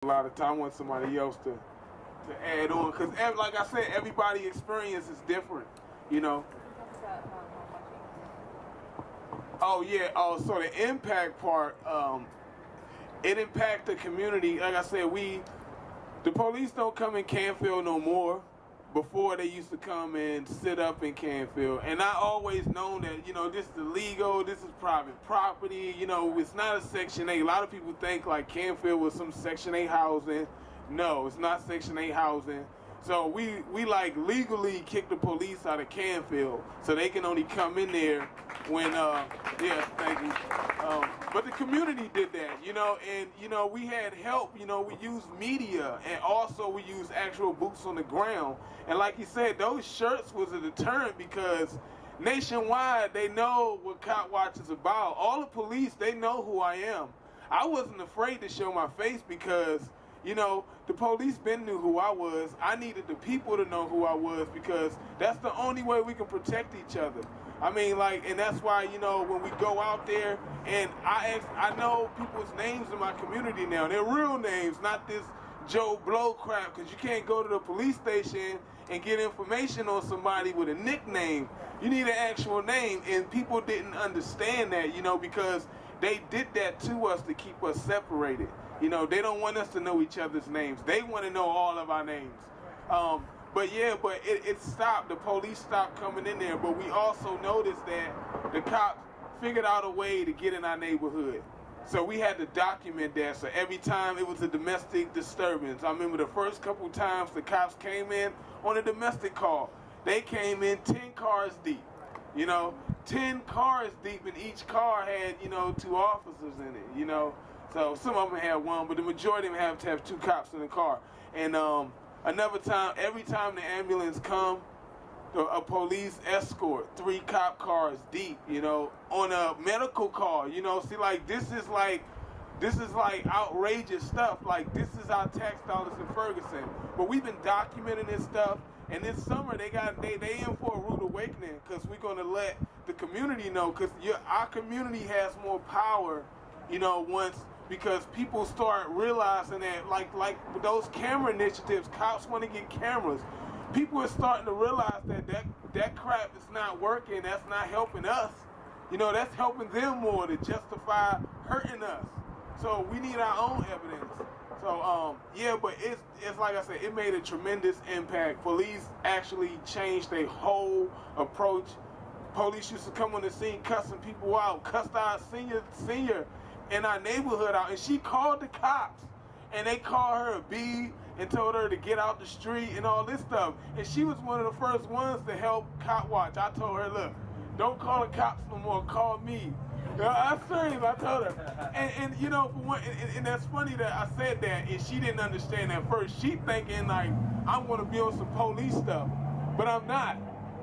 A lot of time I want somebody else to add on, because like I said, everybody's experience is different, you know. Oh yeah, so the impact part, it impacts the community. Like I said, the police don't come in Canfield no more. Before, they used to come and sit up in Canfield, and I always known that, you know, this is illegal, this is private property, you know, it's not a Section 8. A lot of people think like Canfield was some Section 8 housing. No, it's not Section 8 housing. So we like legally kick the police out of Canfield, so they can only come in there when, yeah, thank you. But the community did that, you know, and, you know, we had help, you know, we used media, and also we used actual boots on the ground. And like you said, those shirts was a deterrent, because nationwide, they know what Cop Watch is about. All the police, they know who I am. I wasn't afraid to show my face, because, you know, the police been knew who I was. I needed the people to know who I was, because that's the only way we can protect each other. I mean, like, and that's why, you know, when we go out there, and I know people's names in my community now. They're real names, not this Joe Blow crap, because you can't go to the police station and get information on somebody with a nickname. You need an actual name, and people didn't understand that, you know, because they did that to us to keep us separated. You know, they don't want us to know each other's names. They want to know all of our names. But yeah, but it stopped. The police stopped coming in there. But we also noticed that the cops figured out a way to get in our neighborhood. So we had to document that. So every time it was a domestic disturbance, I remember the first couple times the cops came in on a domestic call, they came in 10 cars deep. You know, 10 cars deep, and each car had, you know, 2 officers in it, you know. So some of them had 1, but the majority of them have to have 2 cops in the car. And another time, every time the ambulance come, a police escort, 3 cop cars deep, you know, on a medical call, you know. See, like, this is like outrageous stuff. Like, this is our tax dollars in Ferguson. But we've been documenting this stuff, and this summer they in for a rude awakening, because we're going to let the community know, because our community has more power, you know, because people start realizing that, like with those camera initiatives, cops want to get cameras. People are starting to realize that crap is not working. That's not helping us. You know, that's helping them more to justify hurting us. So we need our own evidence. So, yeah, but it's like I said, it made a tremendous impact. Police actually changed their whole approach. Police used to come on the scene cussing people out, cussed our senior in our neighborhood out, and she called the cops, and they called her a B and told her to get out the street and all this stuff. And she was one of the first ones to help Cop Watch. I told her, look, don't call the cops no more, call me. I'm serious, I told her. And you know, for one, and that's funny that I said that, and she didn't understand at first. She thinking like, I want to be on some police stuff, but I'm not.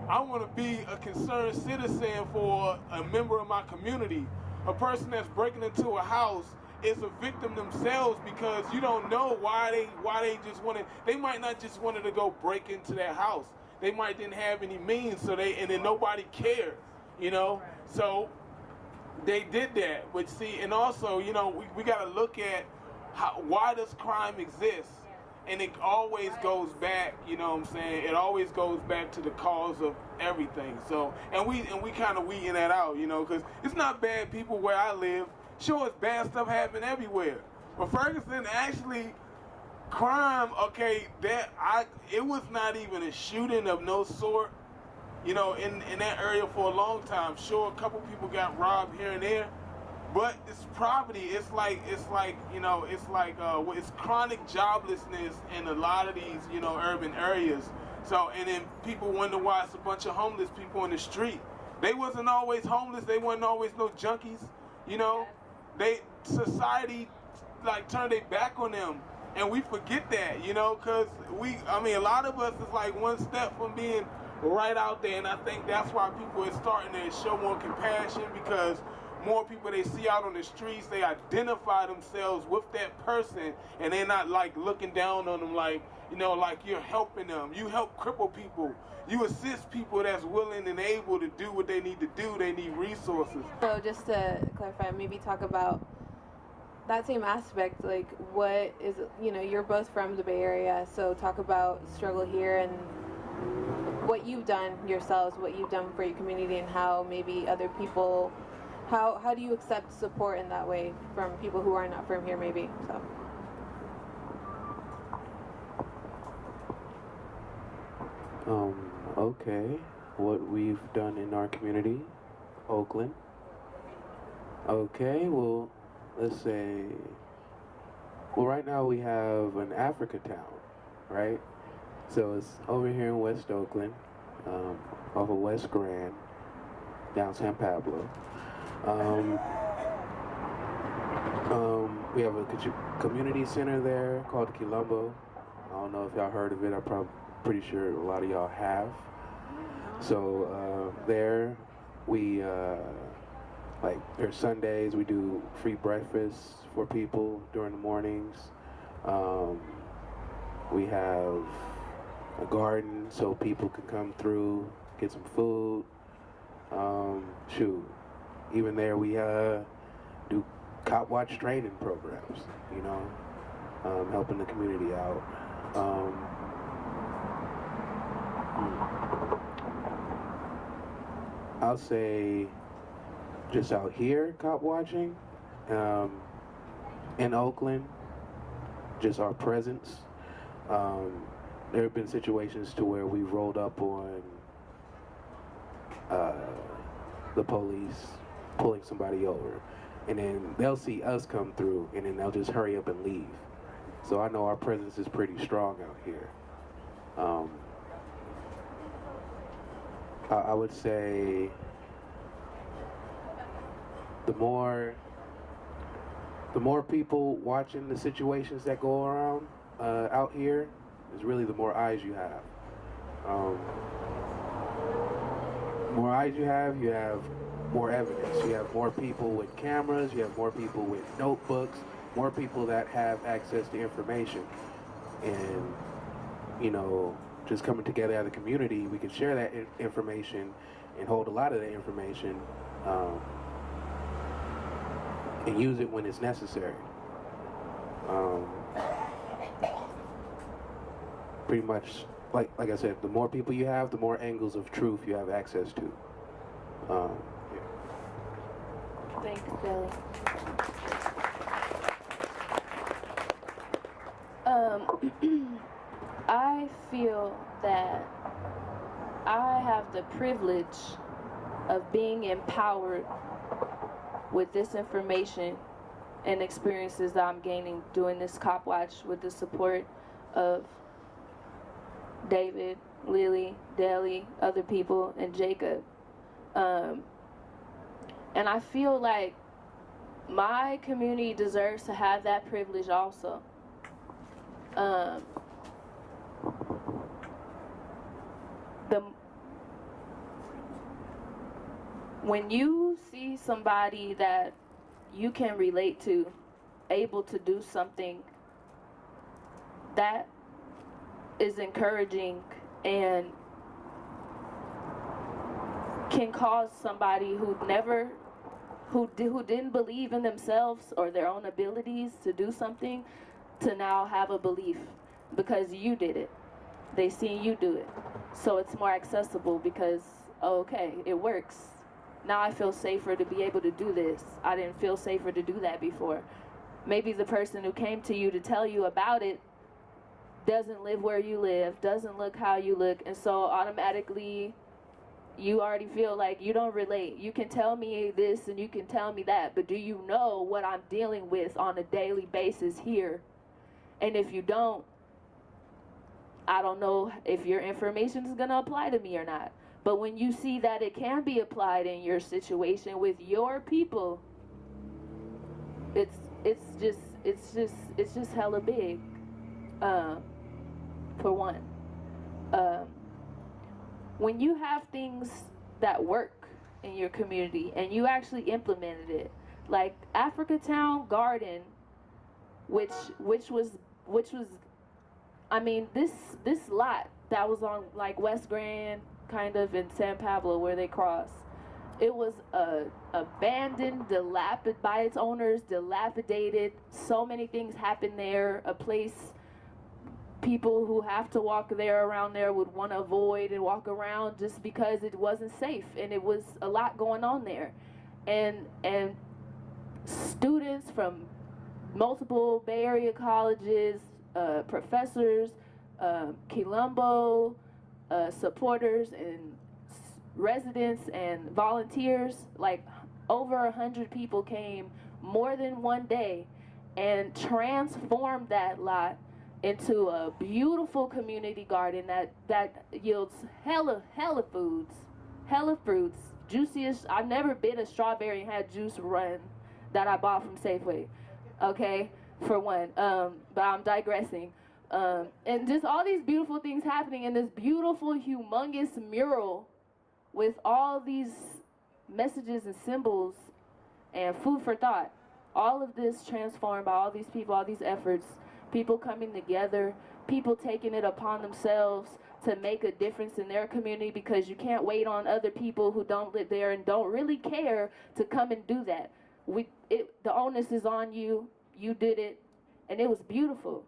I want to be a concerned citizen for a member of my community. A person that's breaking into a house is a victim themselves, because you don't know why they just wanted. They might not just wanted to go break into that house. They might didn't have any means, so and then nobody cared, you know. So they did that. But see, and also, you know, we got to look at why does crime exist. And it always goes back, you know what I'm saying? It always goes back to the cause of everything. So, and we kind of weeding that out, you know, because it's not bad people where I live. Sure, it's bad stuff happening everywhere. But Ferguson, actually, crime, okay, it was not even a shooting of no sort, you know, in that area for a long time. Sure, a couple people got robbed here and there. But it's poverty. It's like you know, it's chronic joblessness in a lot of these, you know, urban areas. So, and then people wonder why it's a bunch of homeless people in the street. They wasn't always homeless. They wasn't always no junkies. You know, society like turned their back on them, and we forget that. You know, because I mean, a lot of us is like one step from being right out there, and I think that's why people are starting to show more compassion, because more people they see out on the streets, they identify themselves with that person, and they're not like looking down on them like, you know, like you're helping them. You help cripple people. You assist people that's willing and able to do what they need to do. They need resources. So just to clarify, maybe talk about that same aspect, like what is, you know, you're both from the Bay Area, so talk about struggle here and what you've done yourselves, what you've done for your community, and how maybe other people, how do you accept support in that way from people who are not from here, maybe? So. Okay, what we've done in our community, Oakland. Okay, well, let's say, well, right now we have an Africa town, right? So it's over here in West Oakland, off of West Grand, down San Pablo. We have a community center there called Quilombo. I don't know if y'all heard of it. I'm pretty sure a lot of y'all have. So there we, like, there's Sundays, we do free breakfast for people during the mornings. We have a garden so people can come through, get some food. Shoot, even there we do cop watch training programs, you know, helping the community out. I'll say just out here cop watching in Oakland, just our presence. There have been situations to where we've rolled up on the police pulling somebody over, and then they'll see us come through, and then they'll just hurry up and leave. So I know our presence is pretty strong out here. I would say the more people watching the situations that go around out here is really the more eyes you have. More eyes you have more evidence. You have more people with cameras, you have more people with notebooks, more people that have access to information. And, you know, just coming together as a community, we can share that information and hold a lot of that information and use it when it's necessary. Pretty much, like I said, the more people you have, the more angles of truth you have access to. Yeah. Thanks, Billy. I feel that I have the privilege of being empowered with this information and experiences that I'm gaining doing this cop watch with the support of David, Lily, Deli, other people, and Jacob. And I feel like my community deserves to have that privilege also. When you see somebody that you can relate to, able to do something that is encouraging and can cause somebody who didn't believe in themselves or their own abilities to do something to now have a belief because you did it. They seen you do it. So it's more accessible because, okay, it works. Now I feel safer to be able to do this. I didn't feel safer to do that before. Maybe the person who came to you to tell you about it doesn't live where you live, doesn't look how you look, and so automatically you already feel like you don't relate. You can tell me this and you can tell me that, but do you know what I'm dealing with on a daily basis here? And if you don't, I don't know if your information is going to apply to me or not. But when you see that it can be applied in your situation with your people, it's just hella big. For one, when you have things that work in your community and you actually implemented it, like Africa Town Garden, which was, I mean, this lot that was on like West Grand, kind of in San Pablo where they cross, It was abandoned, by its owners, dilapidated. So many things happened there. A place people who have to walk there, around there, would want to avoid and walk around just because it wasn't safe, and it was a lot going on there. And students from multiple Bay Area colleges, professors, Quilombo supporters, and residents and volunteers, like over 100 people came more than one day and transformed that lot into a beautiful community garden that yields hella fruits, juiciest. I've never been a strawberry and had juice run that I bought from Safeway, okay, for one, but I'm digressing. And just all these beautiful things happening in this beautiful, humongous mural with all these messages and symbols and food for thought. All of this transformed by all these people, all these efforts, people coming together, people taking it upon themselves to make a difference in their community, because you can't wait on other people who don't live there and don't really care to come and do that. The onus is on you. You did it, and it was beautiful.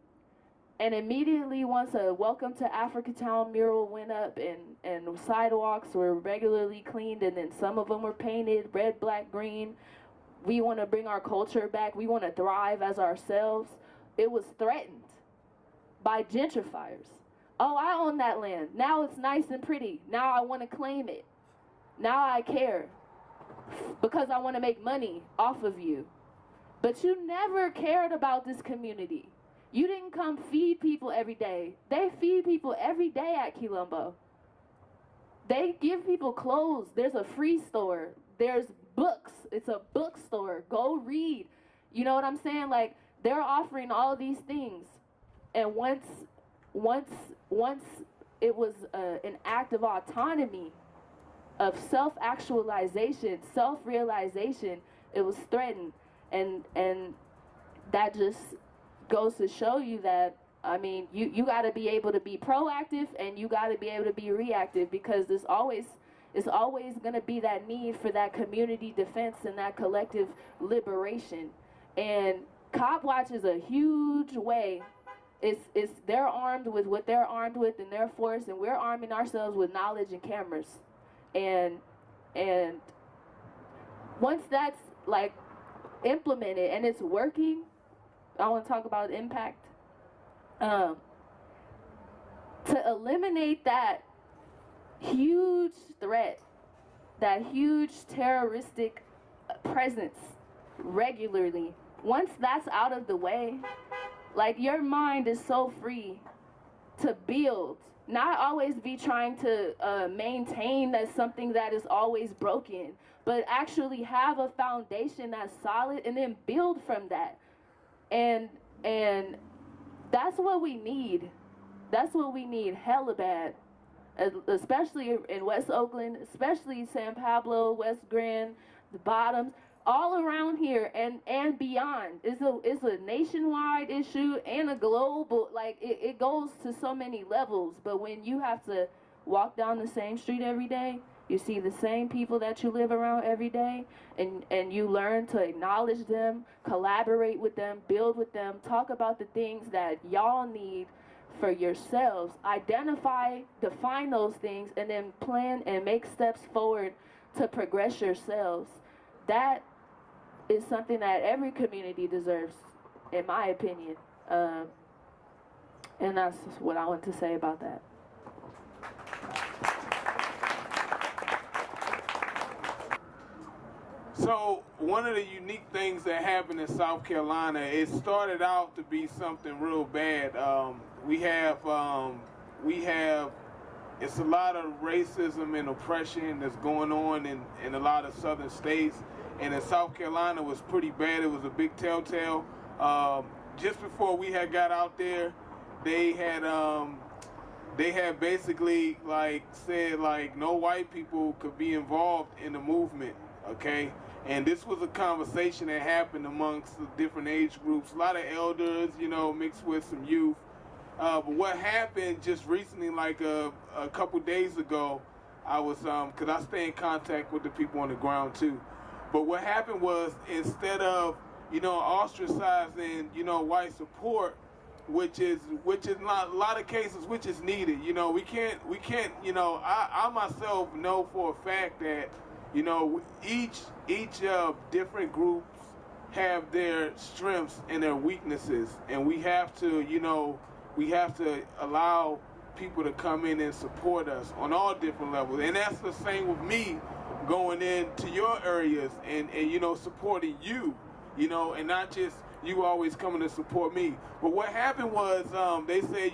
And immediately, once a Welcome to Africatown mural went up and sidewalks were regularly cleaned, and then some of them were painted red, black, green. We want to bring our culture back. We want to thrive as ourselves. It was threatened by gentrifiers. Oh, I own that land. Now it's nice and pretty. Now I want to claim it. Now I care because I want to make money off of you. But you never cared about this community. You didn't come feed people every day. They feed people every day at Quilombo. They give people clothes. There's a free store. There's books. It's a bookstore. Go read. You know what I'm saying? Like, they're offering all these things. And once it was an act of autonomy, of self-actualization, self-realization, it was threatened. And that just goes to show you that, I mean, you got to be able to be proactive, and you got to be able to be reactive, because it's always going to be that need for that community defense and that collective liberation. And COPWATCH is a huge way. They're armed with what they're armed with in their force, and we're arming ourselves with knowledge and cameras. And once that's like implemented and it's working, I want to talk about impact. To eliminate that huge threat, that huge terroristic presence regularly, once that's out of the way, like, your mind is so free to build, not always be trying to maintain that something that is always broken, but actually have a foundation that's solid and then build from that. And that's what we need. That's what we need hella bad, especially in West Oakland, especially San Pablo, West Grand, the Bottoms, all around here and beyond. It's a nationwide issue and a global, like, it goes to so many levels. But when you have to walk down the same street every day, you see the same people that you live around every day, and you learn to acknowledge them, collaborate with them, build with them, talk about the things that y'all need for yourselves, identify, define those things, and then plan and make steps forward to progress yourselves. That is something that every community deserves, in my opinion. And that's what I want to say about that. So one of the unique things that happened in South Carolina, it started out to be something real bad. We have it's a lot of racism and oppression that's going on in a lot of southern states, and in South Carolina it was pretty bad. It was a big telltale. Just before we had got out there, they had basically like said like no white people could be involved in the movement, okay? And this was a conversation that happened amongst the different age groups, a lot of elders, you know, mixed with some youth. But what happened just recently, like a couple days ago, I was, because I stay in contact with the people on the ground too. But what happened was, instead of, ostracizing, white support, which is not a lot of cases, which is needed. We can't, I myself know for a fact that, each different groups have their strengths and their weaknesses, and we have to, allow people to come in and support us on all different levels. And that's the same with me going into your areas and supporting you, and not just you always coming to support me. But what happened was, they said,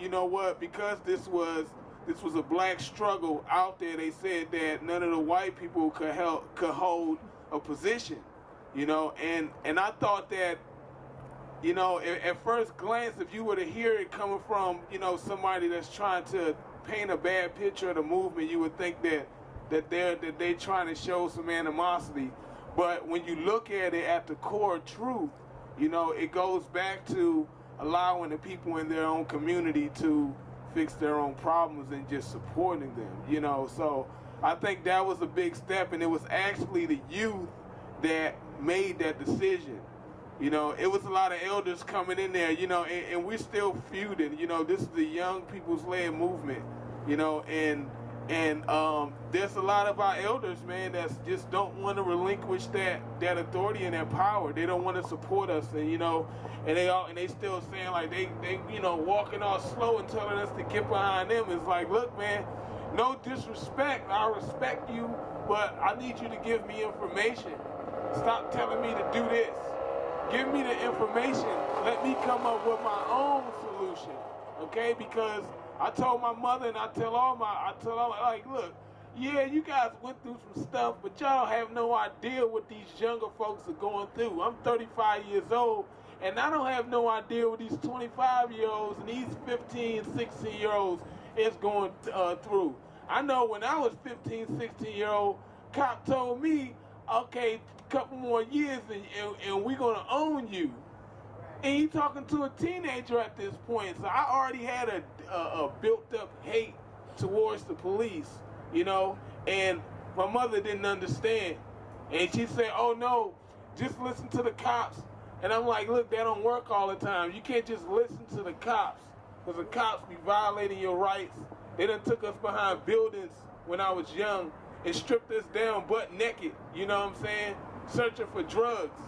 because this was a black struggle out there, they said that none of the white people could hold a position, and I thought that, at first glance, if you were to hear it coming from, somebody that's trying to paint a bad picture of the movement, you would think that they're trying to show some animosity. But when you look at it at the core truth, it goes back to allowing the people in their own community to fix their own problems and just supporting them, So I think that was a big step, and it was actually the youth that made that decision. It was a lot of elders coming in there, and we're still feuding. This is the young people's led movement, and there's a lot of our elders, man, that just don't want to relinquish that authority and that power. They don't want to support us, and and they still saying like they walking all slow and telling us to get behind them. It's like, look, man, no disrespect, I respect you, but I need you to give me information. Stop telling me to do this. Give me the information. Let me come up with my own solution, okay? Because I told my mother, and I tell all like, look, yeah, you guys went through some stuff, but y'all have no idea what these younger folks are going through. I'm 35 years old, and I don't have no idea what these 25-year-olds and these 15, 16-year-olds is going through. I know when I was 15, 16-year-old, cop told me, okay, couple more years and we're going to own you. And he talking to a teenager at this point. So I already had a built-up hate towards the police, and my mother didn't understand. And she said, oh, no, just listen to the cops. And I'm like, look, that don't work all the time. You can't just listen to the cops, because the cops be violating your rights. They done took us behind buildings when I was young and stripped us down butt naked, you know what I'm saying? Searching for drugs.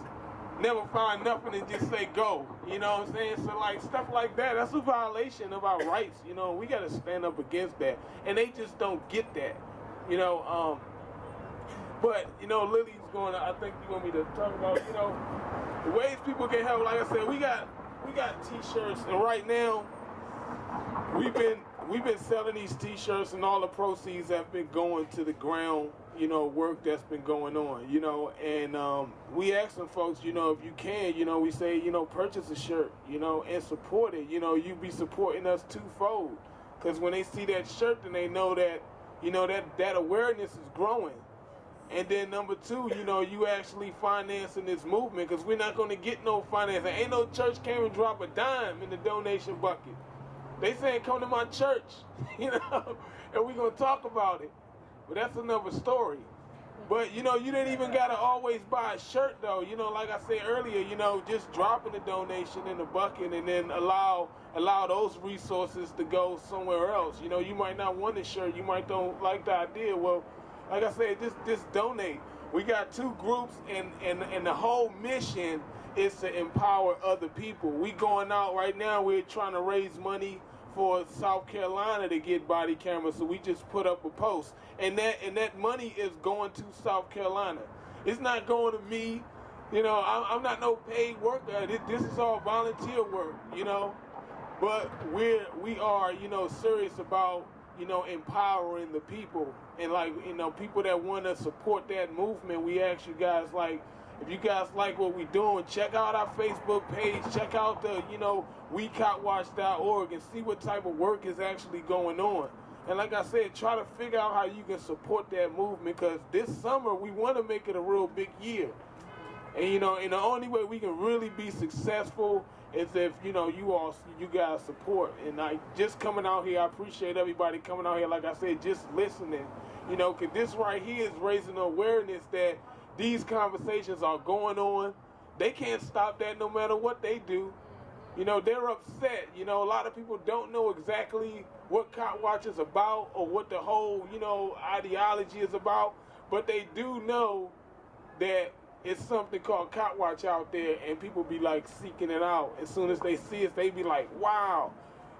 Never find nothing and just say go, you know what I'm saying? So like stuff like that, that's a violation of our rights, we gotta stand up against that. And they just don't get that, but, Lily's going to, I think you want me to talk about, the ways people can help. Like I said, we got t-shirts, and right now, we've been selling these t-shirts, and all the proceeds have been going to the ground, work that's been going on, and we asking folks, if you can, we say, purchase a shirt, and support it, you be supporting us twofold, because when they see that shirt, then they know that, that awareness is growing. And then number two, you actually financing this movement, because we're not going to get no financing. Ain't no church came and drop a dime in the donation bucket. They saying come to my church, and we're going to talk about it. But that's another story. But, you didn't even got to always buy a shirt, though. Like I said earlier, just dropping the donation in the bucket and then allow those resources to go somewhere else. You might not want a shirt. You might don't like the idea. Well, like I said, just donate. We got two groups, and the whole mission is to empower other people. We going out right now, we're trying to raise money for South Carolina to get body cameras, so we just put up a post. And that money is going to South Carolina. It's not going to me. I'm not no paid worker. This is all volunteer work, But we are, serious about, empowering the people. And people that want to support that movement, we ask you guys, if you guys like what we're doing, check out our Facebook page, check out the, WECOPWATCH.org and see what type of work is actually going on. And like I said, try to figure out how you can support that movement, because this summer we want to make it a real big year. And, and the only way we can really be successful is if, you guys support. And just coming out here, I appreciate everybody coming out here, like I said, just listening, You know, because this right here is raising awareness that these conversations are going on. They can't stop that no matter what they do. You know, they're upset. You know, a lot of people don't know exactly what Cop Watch is about or what the whole, you know, ideology is about. But they do know that it's something called Cop Watch out there, and people be like seeking it out. As soon as they see us, they be like, wow.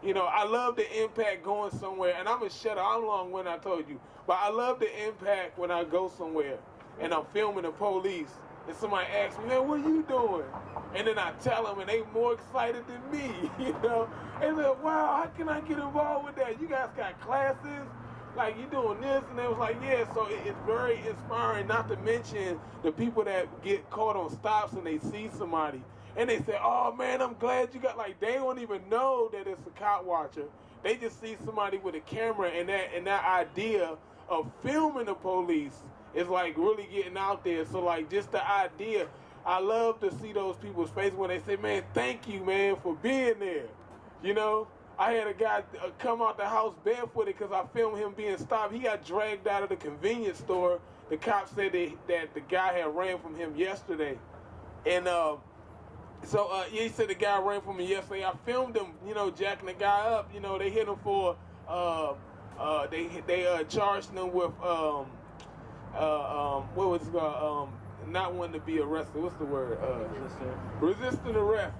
You know, I love the impact going somewhere. And I'm going to shut up. I'm long when I told you. But I love the impact when I go somewhere and I'm filming the police and somebody asks me, man, what are you doing? And then I tell them, and they more excited than me, you know. And they're like, wow, how can I get involved with that? You guys got classes? Like, you doing this? And they was like, yeah. So it's very inspiring, not to mention the people that get caught on stops and they see somebody. And they say, oh, man, I'm glad you got, like, they don't even know that it's a cop watcher. They just see somebody with a camera, and that idea of filming the police is, like, really getting out there. So, like, just the idea, I love to see those people's faces when they say, man, thank you, man, for being there. You know, I had a guy come out the house barefooted because I filmed him being stopped. He got dragged out of the convenience store. The cop said that the guy had ran from him yesterday. And, so, yeah, he said the guy ran from me yesterday. I filmed him, you know, jacking the guy up. You know, they hit him for, they charged him with, what was it called? Not wanting to be arrested. What's the word? Resisting arrest.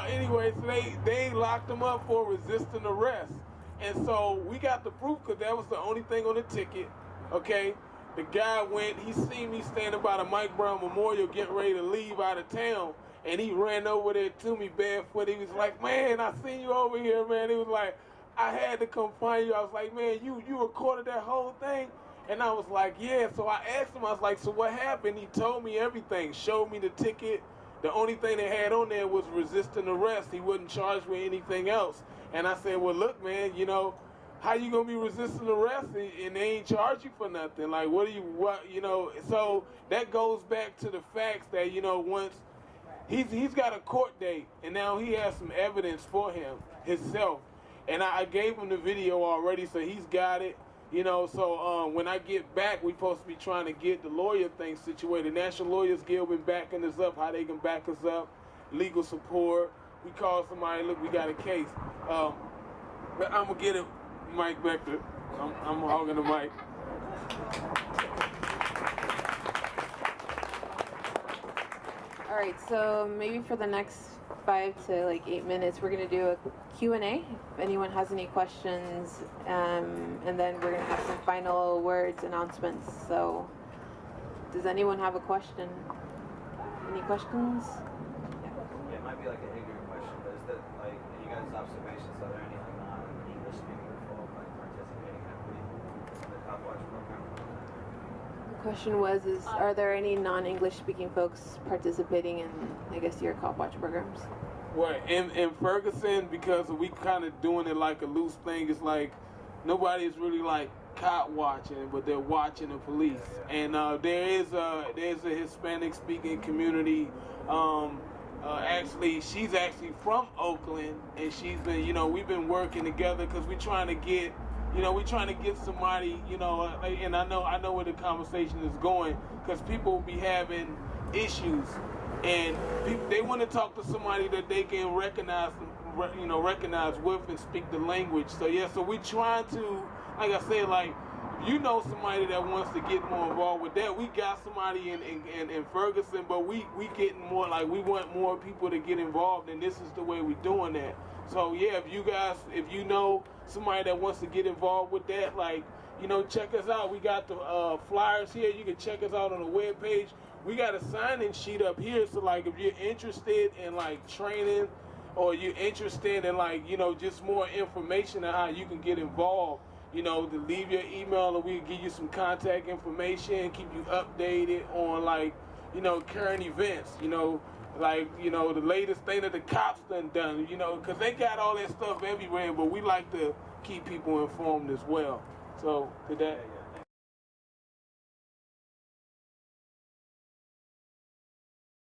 Anyway, so they locked him up for resisting arrest. And so we got the proof because that was the only thing on the ticket, okay? The guy went, he seen me standing by the Mike Brown Memorial getting ready to leave out of town, and he ran over there to me barefoot. He was like, man, I seen you over here, man. He was like, I had to come find you. I was like, man, you recorded that whole thing? And I was like, yeah. So I asked him, I was like, so what happened? He told me everything, showed me the ticket. The only thing they had on there was resisting arrest. He wasn't charged with anything else. And I said, well, look, man, you know, how you gonna be resisting arrest and they ain't charge you for nothing? Like, you know? So that goes back to the facts that, you know, once he's got a court date and now he has some evidence for himself. And I gave him the video already, so he's got it. You know, so when I get back, we're supposed to be trying to get the lawyer thing situated. National Lawyers Guild been backing us up, how they can back us up, legal support. We call somebody, look, we got a case. But I'm going to get it. Mike back there. I'm hogging the mic. All right, so maybe for the next 5 to like 8 minutes, we're going to do a Q&A if anyone has any questions, and then we're going to have some final words, announcements. So does anyone have a question? Any questions? Yeah, it might be like an ignorant question, but is that, like, in you guys' observations, are there any like non-English speaking folk like participating heavily in the Cop Watch program? The question was, are there any non-English speaking folks participating in, I guess, your Cop Watch programs? Well, in Ferguson, because we kind of doing it like a loose thing, it's like nobody's really like cop watching, but they're watching the police. And there's a Hispanic speaking community. Actually, she's actually from Oakland, and she's been, you know, we've been working together because we're trying to get, you know, we're trying to get somebody, you know, and I know where the conversation is going, because people be having issues, and they want to talk to somebody that they can recognize with and speak the language. So yeah, so we trying to, like I said, like, you know, somebody that wants to get more involved with that. We got somebody in Ferguson, but we getting more, like, we want more people to get involved, and this is the way we're doing that. So yeah, if you know somebody that wants to get involved with that, like, you know, check us out. We got the flyers here. You can check us out on the webpage. We got a sign-in sheet up here, so like if you're interested in like training, or you're interested in like, you know, just more information on how you can get involved, you know, to leave your email and we'll give you some contact information, keep you updated on like, you know, current events, you know, like, you know, the latest thing that the cops done, you know, because they got all that stuff everywhere, but we like to keep people informed as well. So, did that?